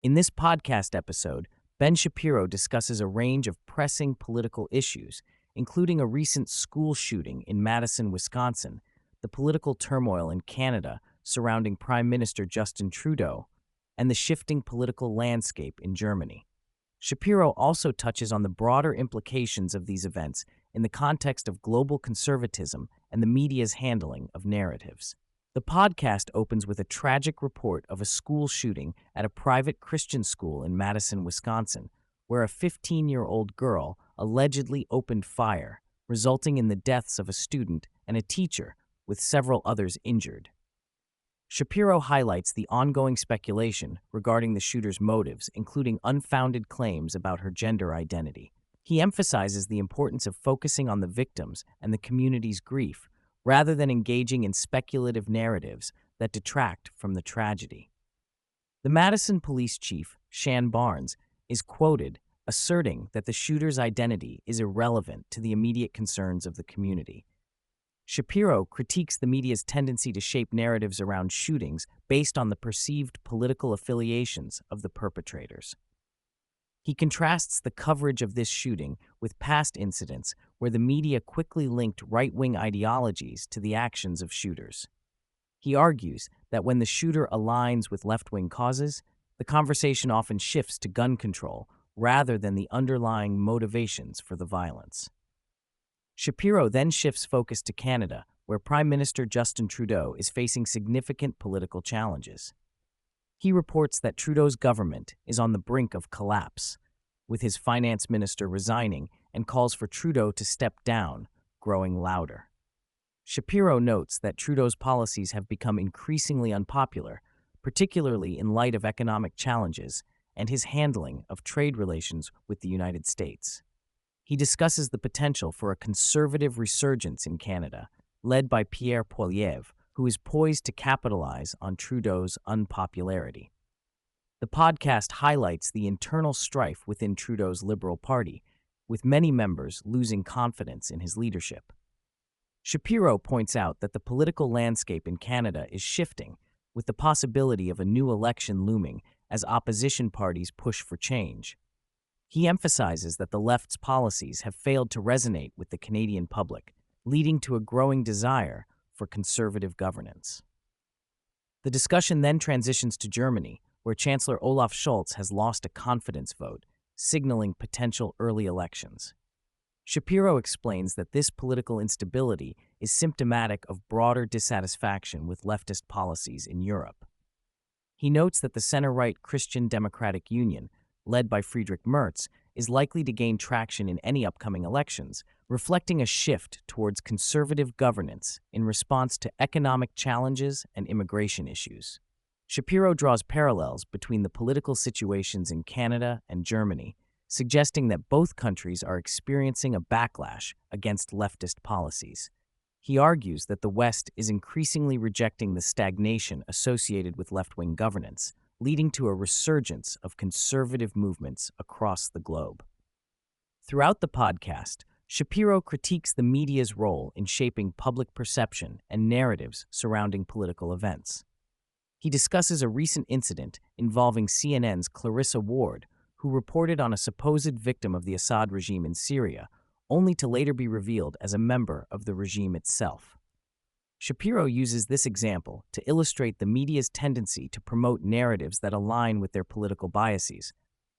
In this podcast episode, Ben Shapiro discusses a range of pressing political issues, including a recent school shooting in Madison, Wisconsin, the political turmoil in Canada surrounding Prime Minister Justin Trudeau, and the shifting political landscape in Germany. Shapiro also touches on the broader implications of these events in the context of global conservatism and the media's handling of narratives. The podcast opens with a tragic report of a school shooting at a private Christian school in Madison, Wisconsin, where a 15-year-old girl allegedly opened fire, resulting in the deaths of a student and a teacher, with several others injured. Shapiro highlights the ongoing speculation regarding the shooter's motives, including unfounded claims about her gender identity. He emphasizes the importance of focusing on the victims and the community's grief, rather than engaging in speculative narratives that detract from the tragedy. The Madison police chief, Shan Barnes, is quoted asserting that the shooter's identity is irrelevant to the immediate concerns of the community. Shapiro critiques the media's tendency to shape narratives around shootings based on the perceived political affiliations of the perpetrators. He contrasts the coverage of this shooting with past incidents where the media quickly linked right-wing ideologies to the actions of shooters. He argues that when the shooter aligns with left-wing causes, the conversation often shifts to gun control rather than the underlying motivations for the violence. Shapiro then shifts focus to Canada, where Prime Minister Justin Trudeau is facing significant political challenges. He reports that Trudeau's government is on the brink of collapse, with his finance minister resigning, and calls for Trudeau to step down, growing louder. Shapiro notes that Trudeau's policies have become increasingly unpopular, particularly in light of economic challenges and his handling of trade relations with the United States. He discusses the potential for a conservative resurgence in Canada, led by Pierre Poilievre, who is poised to capitalize on Trudeau's unpopularity. The podcast highlights the internal strife within Trudeau's Liberal Party, with many members losing confidence in his leadership. Shapiro points out that the political landscape in Canada is shifting, with the possibility of a new election looming as opposition parties push for change. He emphasizes that the left's policies have failed to resonate with the Canadian public, leading to a growing desire for conservative governance. The discussion then transitions to Germany, where Chancellor Olaf Scholz has lost a confidence vote, signaling potential early elections. Shapiro explains that this political instability is symptomatic of broader dissatisfaction with leftist policies in Europe. He notes that the center-right Christian Democratic Union, led by Friedrich Merz, is likely to gain traction in any upcoming elections, reflecting a shift towards conservative governance in response to economic challenges and immigration issues. Shapiro draws parallels between the political situations in Canada and Germany, suggesting that both countries are experiencing a backlash against leftist policies. He argues that the West is increasingly rejecting the stagnation associated with left-wing governance, leading to a resurgence of conservative movements across the globe. Throughout the podcast, Shapiro critiques the media's role in shaping public perception and narratives surrounding political events. He discusses a recent incident involving CNN's Clarissa Ward, who reported on a supposed victim of the Assad regime in Syria, only to later be revealed as a member of the regime itself. Shapiro uses this example to illustrate the media's tendency to promote narratives that align with their political biases,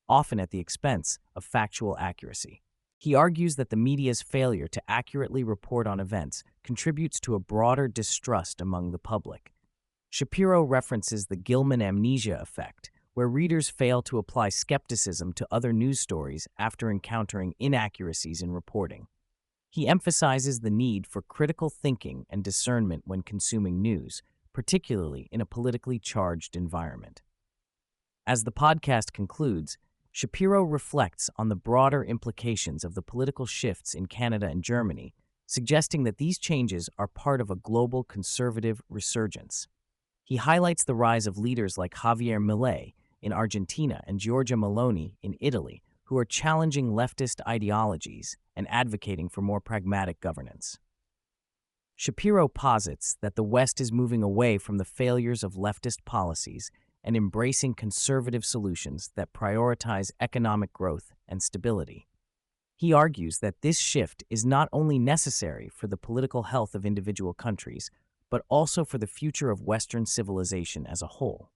often at the expense of factual accuracy. He argues that the media's failure to accurately report on events contributes to a broader distrust among the public. Shapiro references the Gilman amnesia effect, where readers fail to apply skepticism to other news stories after encountering inaccuracies in reporting. He emphasizes the need for critical thinking and discernment when consuming news, particularly in a politically charged environment. As the podcast concludes, Shapiro reflects on the broader implications of the political shifts in Canada and Germany, suggesting that these changes are part of a global conservative resurgence. He highlights the rise of leaders like Javier Milei in Argentina and Giorgia Meloni in Italy, who are challenging leftist ideologies and advocating for more pragmatic governance. Shapiro posits that the West is moving away from the failures of leftist policies and embracing conservative solutions that prioritize economic growth and stability. He argues that this shift is not only necessary for the political health of individual countries, but also for the future of Western civilization as a whole.